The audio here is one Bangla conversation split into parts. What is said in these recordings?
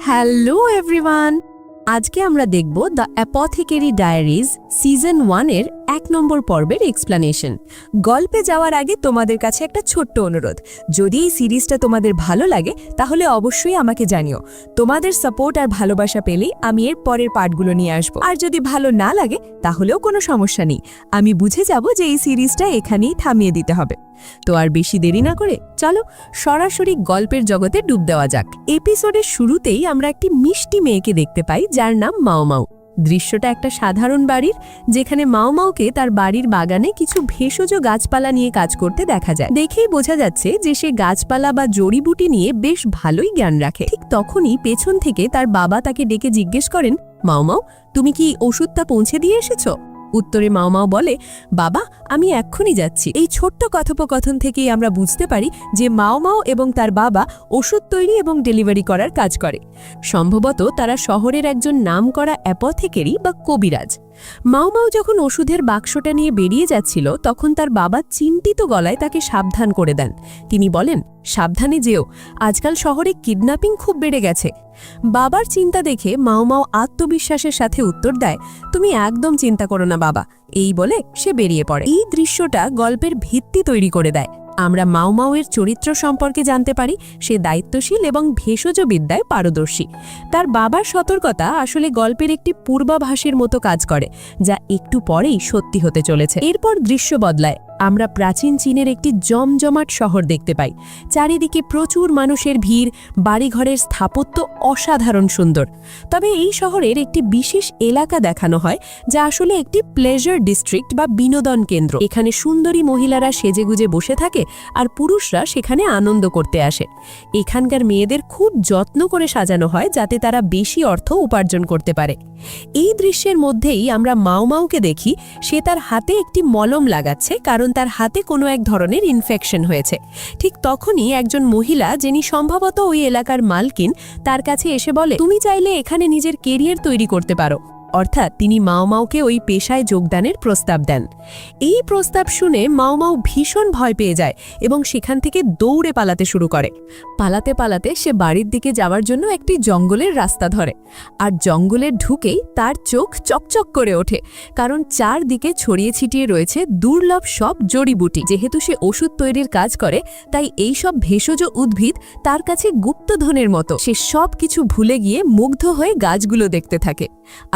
হ্যালো এভরিওয়ান, আজকে আমরা দেখব দ্য অ্যাপথেকেরি ডায়েরিজ সিজন 1 এর 1 নম্বর পর্বের এক্সপ্লানেশন। গল্পে যাওয়ার আগে তোমাদের কাছে একটা ছোট্ট অনুরোধ, যদি এই সিরিজটা তোমাদের ভালো লাগে তাহলে অবশ্যই আমাকে জানিও। তোমাদের সাপোর্ট আর ভালোবাসা পেলেই আমি এর পরের পার্টগুলো নিয়ে আসব। আর যদি ভালো না লাগে তাহলেও কোনো সমস্যা নেই, আমি বুঝে যাব যে এই সিরিজটা এখানেই থামিয়ে দিতে হবে। তো আর বেশি দেরি না করে চলো সরাসরি গল্পের জগতে ডুব দেওয়া যাক। এপিসোডের শুরুতেই আমরা একটি মিষ্টি মেয়েকে দেখতে পাই যার নাম মাও মাও। দৃশ্যটা একটা সাধারণ বাড়ির, যেখানে মাও মাওকে তার বাড়ির বাগানে কিছু ভেষজ গাছপালা নিয়ে কাজ করতে দেখা যায়। দেখেই বোঝা যাচ্ছে যে সে গাছপালা বা জড়িবুটি নিয়ে বেশ ভালোই জ্ঞান রাখে। ঠিক তখনই পেছন থেকে তার বাবা তাকে ডেকে জিজ্ঞেস করেন, মাও মাও, তুমি কি ওষুধটা পৌঁছে দিয়ে এসেছো? উত্তরে মাও মাও বলে, বাবা আমি এক্ষুনি যাচ্ছি। এই ছোট্ট কথোপকথন থেকেই আমরা বুঝতে পারি যে মাও মাও এবং তার বাবা ওষুধ তৈরি এবং ডেলিভারি করার কাজ করে। সম্ভবত তারা শহরের একজন নামকরা অ্যাপথেকেরি বা কবিরাজ। মাও মাও যখন ওষুধের বাক্সটা নিয়ে বেরিয়ে যাচ্ছিল তখন তার বাবা চিন্তিত গলায় তাকে সাবধান করে দেন। তিনি বলেন, সাবধানে যেও, আজকাল শহরে কিডন্যাপিং খুব বেড়ে গেছে। বাবার চিন্তা দেখে মাও মাও আত্মবিশ্বাসের সাথে উত্তর দেয়, তুমি একদম চিন্তা করো না বাবা। এই বলে সে বেরিয়ে পড়ে। এই দৃশ্যটা গল্পের ভিত্তি তৈরি করে দেয়। আমরা মাও মাওয়ের চরিত্র সম্পর্কে জানতে পারি, সে দায়িত্বশীল এবং ভেষজ বিদ্যায় পারদর্শী। তার বাবার সতর্কতা আসলে গল্পের একটি পূর্বাভাসের মতো কাজ করে, যা একটু পরেই সত্যি হতে চলেছে। এরপর দৃশ্য বদলায়, আমরা প্রাচীন চীনের একটি জমজমাট শহর দেখতে পাই। চারিদিকে প্রচুর মানুষের ভিড়, বাড়িঘরের স্থাপত্য অসাধারণ সুন্দর। তবে এই শহরের একটি বিশেষ এলাকা দেখানো হয়, যা আসলে একটি প্লেজার ডিস্ট্রিক্ট বা বিনোদন কেন্দ্র। এখানে সুন্দরী মহিলারা সেজেগুজে বসে থাকে আর পুরুষরা সেখানে আনন্দ করতে আসে। এখানকার মেয়েদের খুব যত্ন করে সাজানো হয় যাতে তারা বেশি অর্থ উপার্জন করতে পারে। এই দৃশ্যের মধ্যেই আমরা মাও মাওকে দেখি, সে তার হাতে একটি মলম লাগাচ্ছে কারণ তার হাতে কোনো এক ধরনের ইনফেকশন হয়েছে। ঠিক তখনই একজন মহিলা, যিনি সম্ভবত ওই এলাকার মালকিন, তার কাছে এসে বলে, তুমি চাইলে এখানে নিজের কেরিয়ার তৈরি করতে পারো। অর্থাৎ তিনি মাও মাওকে ওই পেশায় যোগদানের প্রস্তাব দেন। এই প্রস্তাব শুনে মাও মাও ভীষণ ভয় পেয়ে যায় এবং সেখান থেকে দৌড়ে পালাতে শুরু করে। পালাতে পালাতে সে বাড়ির দিকে যাওয়ার জন্য একটি জঙ্গলের রাস্তা ধরে। আর জঙ্গলে ঢুকেই তার চোখ চকচক করে ওঠে, কারণ চারদিকে ছড়িয়ে ছিটিয়ে রয়েছে দুর্লভ সব জড়িবুটি। যেহেতু সে ওষুধ তৈরির কাজ করে, তাই এই সব ভেষজ উদ্ভিদ তার কাছে গুপ্তধনের মতো। সে সব কিছু ভুলে গিয়ে মুগ্ধ হয়ে গাছগুলো দেখতে থাকে।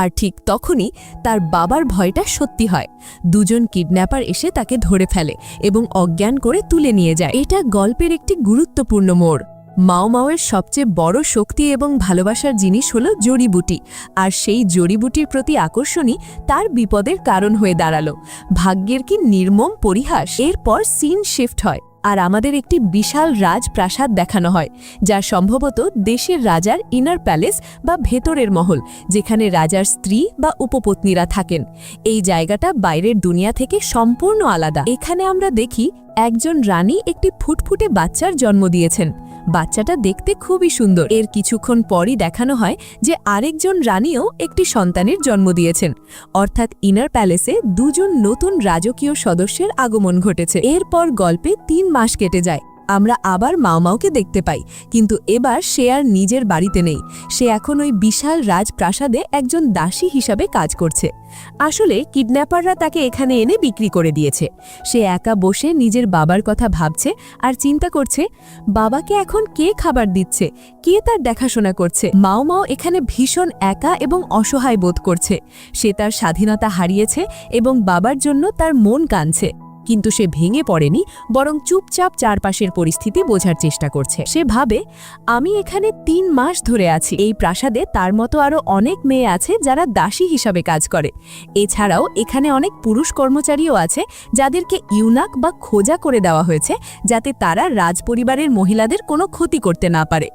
আর ঠিক তখনই তার বাবার ভয়টা সত্যি হয়। দুজন কিডন্যাপার এসে তাকে ধরে ফেলে এবং অজ্ঞান করে তুলে নিয়ে যায়। এটা গল্পের একটি গুরুত্বপূর্ণ মোড়। মাও মাওয়ের সবচেয়ে বড় শক্তি এবং ভালোবাসার জিনিস হলো জড়িবুটি, আর সেই জড়িবুটির প্রতি আকর্ষণই তার বিপদের কারণ হয়ে দাঁড়ালো। ভাগ্যের কি নির্মম পরিহাস। এরপর সিন শিফট হয় আর আমাদের একটি বিশাল রাজপ্রাসাদ দেখানো হয়, যা সম্ভবত দেশের রাজার ইনার প্যালেস বা ভেতরের মহল, যেখানে রাজার স্ত্রী বা উপপত্নীরা থাকেন। এই জায়গাটা বাইরের দুনিয়া থেকে সম্পূর্ণ আলাদা। এখানে আমরা দেখি একজন রানী একটি ফুটফুটে বাচ্চার জন্ম দিয়েছেন। বাচ্চাটা দেখতে খুবই সুন্দর। এর কিছুক্ষণ পরই দেখানো হয় যে আরেকজন রানীও একটি সন্তানের জন্ম দিয়েছেন। অর্থাৎ ইনার প্যালেসে দুজন নতুন রাজকীয় সদস্যের আগমন ঘটেছে। এরপর গল্পে 3 মাস কেটে যায়। আমরা আবার মাও মাওকে দেখতে পাই, কিন্তু এবার সে আর নিজের বাড়িতে নেই। সে এখন ওই বিশাল রাজপ্রাসাদে একজন দাসী হিসাবে কাজ করছে। আসলে কিডন্যাপাররা তাকে এখানে এনে বিক্রি করে দিয়েছে। সে একা বসে নিজের বাবার কথা ভাবছে আর চিন্তা করছে, বাবাকে এখন কে খাবার দিচ্ছে, কে তার দেখাশোনা করছে। মাও মাও এখানে ভীষণ একা এবং অসহায় বোধ করছে। সে তার স্বাধীনতা হারিয়েছে এবং বাবার জন্য তার মন কাঁদছে। কিন্তু সে ভেঙে পড়েনি, বরং চুপচাপ চারপাশের পরিস্থিতি বোঝার চেষ্টা করছে। সে ভাবে, আমি এখানে 3 মাস ধরে আছি। এই প্রাসাদে তার মতো আরও অনেক মেয়ে আছে যারা দাসী হিসাবে কাজ করে। এছাড়াও এখানে অনেক পুরুষ কর্মচারীও আছে যাদেরকে ইউনাক বা খোঁজা করে দেওয়া হয়েছে, যাতে তারা রাজপরিবারের মহিলাদের কোনো ক্ষতি করতে না পারে।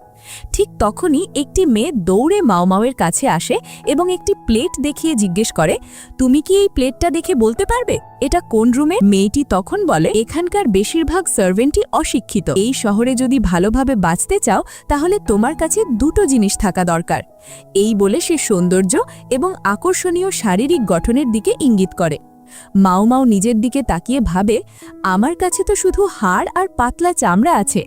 ঠিক তখনই একটি মেয়ে দৌড়ে মাও মাওয়ের কাছে আসে এবং একটি প্লেট দেখিয়ে জিজ্ঞেস করে, তুমি কি এই প্লেটটা দেখে বলতে পারবে এটা কোন রুমে? মেয়েটি তখন বলে, এখানকার বেশিরভাগ সার্ভেন্টই অশিক্ষিত। এই শহরে যদি ভালোভাবে বাঁচতে চাও তাহলে তোমার কাছে 2টো জিনিস থাকা দরকার। এই বলে সে সৌন্দর্য এবং আকর্ষণীয় শারীরিক গঠনের দিকে ইঙ্গিত করে। মাও মাও নিজের দিকে তাকিয়ে ভাবে, আমার কাছে তো শুধু হাড় আর পাতলা চামড়া আছে,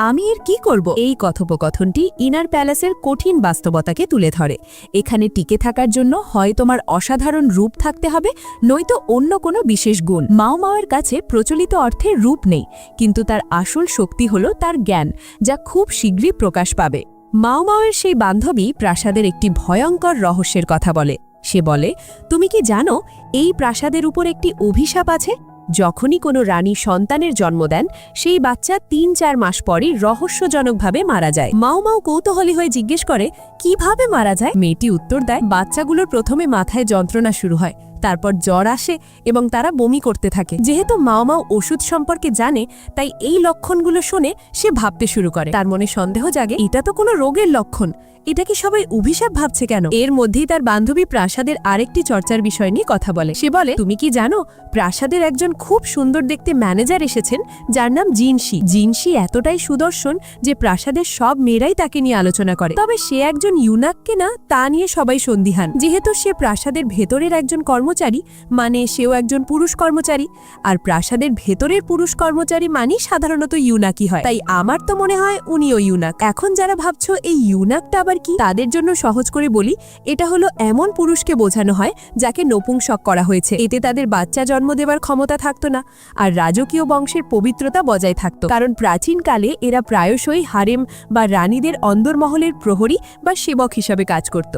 আমি এর কি করব? এই কথোপকথনটি ইনার প্যালেসের কঠিন বাস্তবতাকে তুলে ধরে। এখানে টিকে থাকার জন্য হয় তোমার অসাধারণ রূপ থাকতে হবে, নয়তো অন্য কোনো বিশেষ গুণ। মাও মাওয়ের কাছে প্রচলিত অর্থে রূপ নেই, কিন্তু তার আসল শক্তি হল তার জ্ঞান, যা খুব শীঘ্রই প্রকাশ পাবে। মাও মাওয়ের সেই বান্ধবী প্রাসাদের একটি ভয়ঙ্কর রহস্যের কথা বলে। সে বলে, তুমি কি জানো এই প্রাসাদের উপর একটি অভিশাপ আছে? যখনই কোনো রানী সন্তানের জন্ম দেন, সেই বাচ্চা ৩-৪ মাস পরই রহস্যজনকভাবে মারা যায়। মাও মাও কৌতূহলী হয়ে জিজ্ঞেস করে, কিভাবে মারা যায়? মেয়েটি উত্তর দেয়, বাচ্চাগুলোর প্রথমে মাথায় যন্ত্রণা শুরু হয়, তারপর জ্বর আসে এবং তারা বমি করতে থাকে। যেহেতু মাও মাও ওষুধ সম্পর্কে জানে, তাই এই লক্ষণগুলো শুনে সে ভাবতে শুরু করে। তার মনে সন্দেহ জাগে, এটা তো কোনো রোগের লক্ষণ, এটা কি সবাই অভিশাপ ভাবছে কেন? এর মধ্যেই তার বান্ধবী প্রাসাদের আরেকটি চর্চার বিষয় নিয়ে কথা বলে। সে বলে, তুমি কি জানো প্রাসাদের একজন খুব সুন্দর দেখতে ম্যানেজার এসেছেন, যার নাম জিনশি। জিনশি এতটাই সুদর্শন যে প্রাসাদের সব মেয়েরাই তাকে নিয়ে আলোচনা করে। তবে সে একজন ইউনাককে না, তা নিয়ে সবাই সন্দিহান। যেহেতু সে প্রাসাদের ভেতরের একজন কর্মচারী, মানে সেও একজন পুরুষ কর্মচারী, আর প্রাসাদের ভেতরের পুরুষ কর্মচারী মানে সাধারণত ইউনাকই হয়। তাই আমার তো মনে হয় উনিও ইউনাক। এখন যারা ভাবছো এই ইউনাকটা আবার কি, তাদের জন্য সহজ করে বলি, এটা হলো এমন পুরুষকে বোঝানো হয় যাকে নপুংসক করা হয়েছে। এতে তাদের বাচ্চা জন্ম দেবার ক্ষমতা থাকতো না, আর রাজকীয় বংশের পবিত্রতা বজায় থাকতো। কারণ প্রাচীনকালে এরা প্রায়শই হারেম বা রানীদের অন্দরমহলের প্রহরী বা সেবক হিসাবে কাজ করত।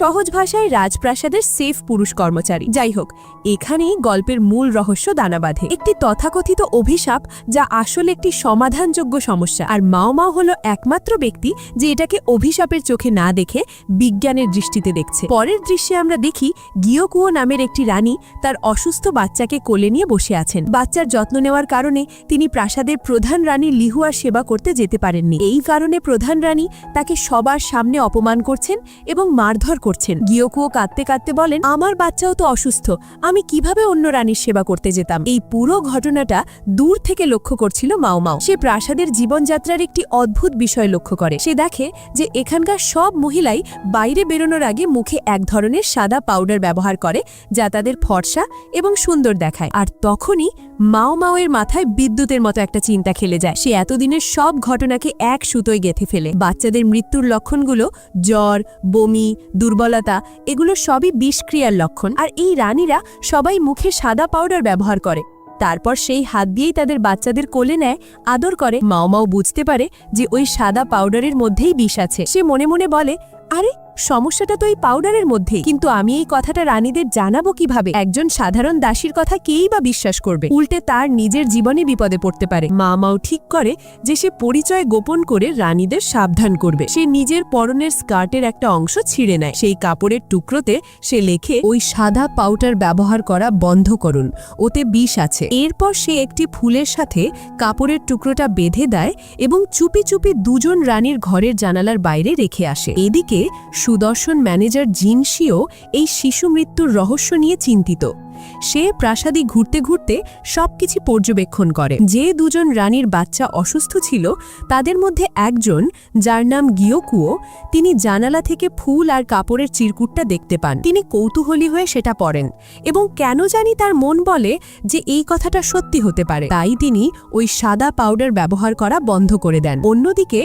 সহজ ভাষায় রাজপ্রাসাদের সেফ পুরুষ কর্মচারী। যাই হোক, এখানেই গল্পের মূল রহস্য দানা বাঁধে। একটি তথাকথিত অভিশাপ, যা আসলে একটি সমাধানযোগ্য সমস্যা। আর মাও মাও হলো একমাত্র ব্যক্তি যে এটাকে অভিশাপের চোখে না দেখে বিজ্ঞানের দৃষ্টিতে দেখছে। পরের দৃশ্যে আমরা দেখি গিয়োকুয়ো নামের একটি রানী তার অসুস্থ বাচ্চাকে কোলে নিয়ে বসে আছেন। বাচ্চার যত্ন নেওয়ার কারণে তিনি প্রাসাদের প্রধান রানী লিহুয়ার সেবা করতে যেতে পারেননি। এই কারণে প্রধান রানী তাকে সবার সামনে অপমান করছেন এবং মারধর করছেন। গিয়োকুয়ো কাঁদতে কাঁদতে বলেন, আমার বাচ্চাও তো অসুস্থ, আমি কিভাবে অন্য রানীর সেবা করতে যেতাম? এই পুরো ঘটনাটা দূর থেকে লক্ষ্য করছিল মাও মাও। সে প্রাসাদের জীবনযাত্রার একটি অদ্ভুত বিষয় লক্ষ্য করে। সে দেখে যে এখানকার সব মহিলাই বাইরে বেরোনোর আগে মুখে এক ধরনের সাদা পাউডার ব্যবহার করে, যা তাদের ফর্সা এবং সুন্দর দেখায়। আর তখনই মাও মাওয়ের মাথায় বিদ্যুতের মতো একটা চিন্তা খেলে যায়। সে এতদিনের সব ঘটনাকে এক সুতোয় গেঁথে ফেলে। বাচ্চাদের মৃত্যুর লক্ষণগুলো জ্বর, বমি, দুর্বলতা, এগুলো সবই বিষক্রিয়ার লক্ষণ। আর এই রানীরা সবাই মুখে সাদা পাউডার ব্যবহার করে। তারপর সেই হাত দিয়েই তাদের বাচ্চাদের কোলে নেয়, আদর করে। মাও মাও বুঝতে পারে যে ওই সাদা পাউডারের মধ্যেই বিষ আছে। সে মনে মনে বলে, আরে সমস্যাটা তো এই পাউডারের মধ্যেই, কিন্তু আমি এই কথাটা রানীদের জানাবো কিভাবে? একজন সাধারণ দাসীর কথা কেই বা বিশ্বাস করবে? উল্টে তার নিজের জীবনে বিপদে পড়তে পারে। মা মাও ঠিক করে যে সে পরিচয় গোপন করে রানীদের সাবধান করবে। সে নিজের পরনের স্কার্টের একটা অংশ ছিঁড়ে নেয়। সেই কাপড়ের টুকরোতে সে লেখে, ওই সাদা পাউডার ব্যবহার করা বন্ধ করুন, ওতে বিষ আছে। এরপর সে একটি ফুলের সাথে কাপড়ের টুকরোটা বেঁধে দেয় এবং চুপি চুপি দুজন রানীর ঘরের জানালার বাইরে রেখে আসে। এদিকে সুদর্শন ম্যানেজার জিনশিও এই শিশু মৃত্যুর রহস্য নিয়ে চিন্তিত। সে প্রাসাদে ঘুরতে ঘুরতে সবকিছু পর্যবেক্ষণ করে। যে দুজন রানীর বাচ্চা অসুস্থ ছিল, তাদের মধ্যে একজন, যার নাম গিয়োকুয়ো, তিনি জানালা থেকে ফুল আর কাপড়ের চিরকুটটা দেখতে পান। তিনি কৌতূহলী হয়ে সেটা পড়েন এবং কেন জানি তার মন বলে যে এই কথাটা সত্যি হতে পারে। তাই তিনি ওই সাদা পাউডার ব্যবহার করা বন্ধ করে দেন। অন্যদিকে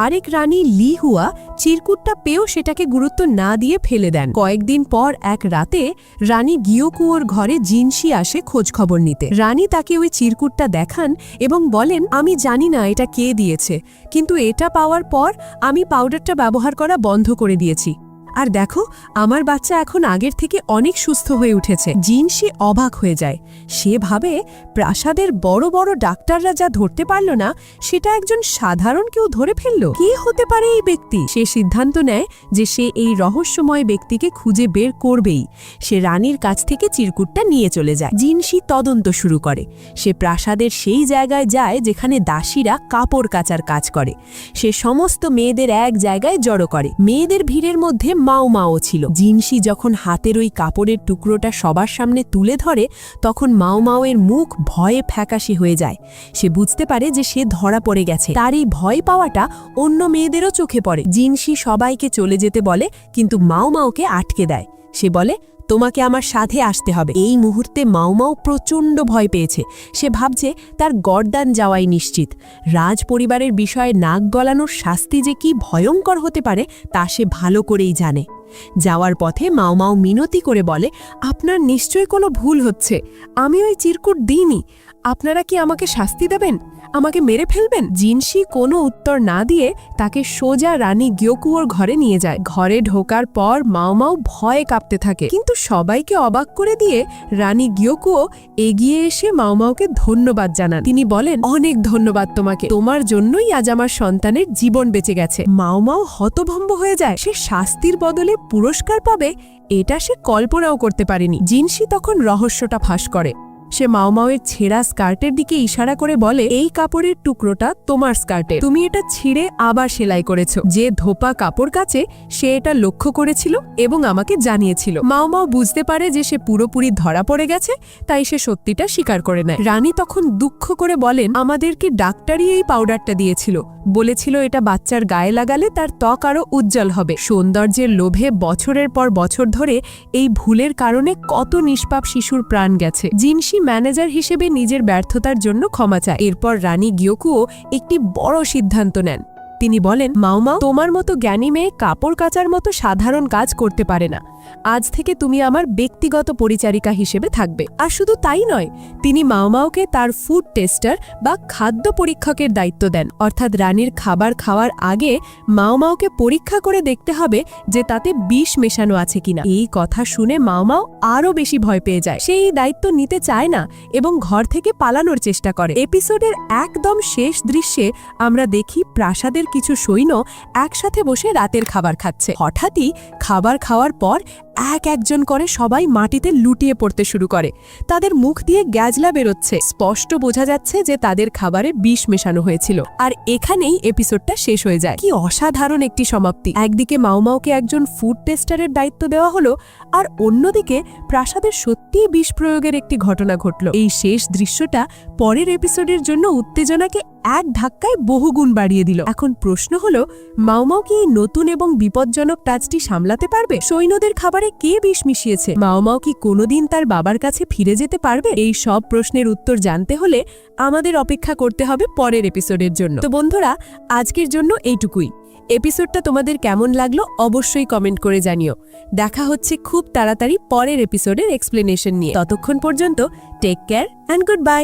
আরেক রানী লিহুয়া চিরকুটটা পেয়েও সেটাকে গুরুত্ব না দিয়ে ফেলে দেন। কয়েকদিন পর এক রাতে রানী গিয়োকুয়োর ঘরে জিনশি আসে খোঁজ খবর নিতে। রানী তাকে ওই চিরকুটটা দেখান এবং বলেন, আমি জানি না এটা কে দিয়েছে, কিন্তু এটা পাওয়ার পর আমি পাউডারটা ব্যবহার করা বন্ধ করে দিয়েছি। আর দেখো, আমার বাচ্চা এখন আগের থেকে অনেক সুস্থ হয়ে উঠেছে। জিনশি অবাক হয়ে যায়। সে ভাবে প্রাসাদের বড় বড় ডাক্তাররা যা ধরতে পারল না, সেটা একজন সাধারণ কেউ ধরে ফেলল। কে হতে পারে এই ব্যক্তি? সে সিদ্ধান্ত নেয় যে সে এই রহস্যময় ব্যক্তিকে খুঁজে বের করবেই। সে রানীর কাছ থেকে চিরকুটটা নিয়ে চলে যায়। জিনশি তদন্ত শুরু করে। সে প্রাসাদের সেই জায়গায় যায় যেখানে দাসীরা কাপড় কাচার কাজ করে। সে সমস্ত মেয়েদের এক জায়গায় জড়ো করে। মেয়েদের ভিড়ের মধ্যে মাও মাও ছিল। জিনশি যখন হাতের ওই কাপড়ের টুকরোটা সবার সামনে তুলে ধরে, তখন মাও মাওয়ের মুখ ভয়ে ফ্যাকাশে হয়ে যায়। সে বুঝতে পারে যে সে ধরা পড়ে গেছে। তার এই ভয় পাওয়াটা অন্য মেয়েদেরও চোখে পড়ে। জিনশি সবাইকে চলে যেতে বলে, কিন্তু মাও মাওকে আটকে দেয়। সে বলে, তোমাকে আমার সাথে আসতে হবে। এই মুহূর্তে মাও প্রচণ্ড ভয় পেয়েছে। সে ভাবছে তার গর্দান যাওয়াই নিশ্চিত। রাজ পরিবারের বিষয়ে নাক গলানোর শাস্তি যে কি ভয়ঙ্কর হতে পারে তা সে ভালো করেই জানে। যাওয়ার পথে মাও মিনতি করে বলে, আপনার নিশ্চয়ই কোনো ভুল হচ্ছে। আমি ওই চিরকুট দিইনি। আপনারা কি আমাকে শাস্তি দেবেন? আমাকে মেরে ফেলবেন? জিনশি কোনো উত্তর না দিয়ে তাকে সোজা রানী গ্যোকুয়োর ঘরে নিয়ে যায়। ঘরে ঢোকার পর মাও ভয়ে কাঁপতে থাকে, কিন্তু সবাইকে অবাক করে দিয়ে রানী গ্যোকুয়ো এগিয়ে এসে মাওকে ধন্যবাদ জানান। তিনি বলেন, অনেক ধন্যবাদ তোমাকে, তোমার জন্যই আজ আমার সন্তানের জীবন বেঁচে গেছে। মাও হতভম্ব হয়ে যায়। সে শাস্তির বদলে পুরস্কার পাবে এটা সে কল্পনাও করতে পারেনি। জিনশি তখন রহস্যটা ফাঁস করে। সে মাওয়ের ছেঁড়া স্কার্টের দিকে ইশারা করে বলে, এই কাপড়ের টুকরোটা তোমার স্কার্টে, তুমি এটা ছিঁড়ে আবার সেলাই করেছ। যে ধোপা কাপড় কাচে সে এটা লক্ষ্য করেছিল এবং আমাকে জানিয়েছিল। মাও বুঝতে পারে যে সে পুরোপুরি ধরা পড়ে গেছে, তাই সে সত্যিটা স্বীকার করে নেয়। রানী তখন দুঃখ করে বলেন, আমাদেরকে ডাক্তারই এই পাউডারটা দিয়েছিল, বলেছিল এটা বাচ্চার গায়ে লাগালে তার ত্বক আরো উজ্জ্বল হবে। সৌন্দর্যের লোভে বছরের পর বছর ধরে এই ভুলের কারণে কত নিষ্পাপ শিশুর প্রাণ গেছে। জিনশি ম্যানেজার হিসেবে নিজের ব্যর্থতার জন্য ক্ষমা চায়। এরপর রানী গ্যোকুয়ো একটি বড় সিদ্ধান্ত নেন। তিনি বলেন, মাও তোমার মতো জ্ঞানী মেয়ে কাপড় কাচার মতো সাধারণ কাজ করতে পারে না। আজ থেকে তুমি আমার ব্যক্তিগত পরিচারিকা হিসেবে থাকবে। আর শুধু তাই নয়, তিনি মাওকে তার ফুড টেস্টার বা খাদ্য পরীক্ষকের দায়িত্ব দেন। অর্থাৎ রানীর খাবার খাওয়ার আগে মাওকে পরীক্ষা করে দেখতে হবে যে তাতে বিষ মেশানো আছে কিনা। এই কথা শুনে মাও আরও বেশি ভয় পেয়ে যায়। সে এই দায়িত্ব নিতে চায় না এবং ঘর থেকে পালানোর চেষ্টা করে। এপিসোডের একদম শেষ দৃশ্যে আমরা দেখি প্রাসাদের কিছু সৈন্য একসাথে বসে রাতের খাবার খাচ্ছে। হঠাৎই খাবার খাওয়ার পর একজন করে সবাই মাটিতে লুটিয়ে পড়তে শুরু করে। তাদের মুখ দিয়ে গ্যাজলা বেরোচ্ছে। স্পষ্ট বোঝা যাচ্ছে যে তাদের খাবারে বিষ মেশানো হয়েছিল। আর এখানেই এপিসোডটা শেষ হয়ে যায়। কি অসাধারণ একটি সমাপ্তি! একদিকে মাওকে একজন ফুড টেস্টারের দায়িত্ব দেওয়া হলো, আর অন্যদিকে প্রাসাদের সত্যিই বিষ প্রয়োগের একটি ঘটনা ঘটল। এই শেষ দৃশ্যটা পরের এপিসোডের জন্য উত্তেজনাকে এক ধাক্কায় বহুগুণ বাড়িয়ে দিল। এখন প্রশ্ন হলো, মাও কি এই নতুন এবং বিপজ্জনক কাজটি সামলাতে পারবে? সৈন্যদের খাবারে কে বিষ মিশিয়েছে? মাও কি কোনোদিন তার বাবার কাছে ফিরে যেতে পারবে? এই সব প্রশ্নের উত্তর জানতে হলে আমাদের অপেক্ষা করতে হবে পরের এপিসোডের জন্য। তো বন্ধুরা, আজকের জন্য এইটুকুই। এপিসোডটা তোমাদের কেমন লাগলো অবশ্যই কমেন্ট করে জানিও। দেখা হচ্ছে খুব তাড়াতাড়ি পরের এপিসোডের এক্সপ্লেনেশন নিয়ে। ততক্ষণ পর্যন্ত take care and good bye.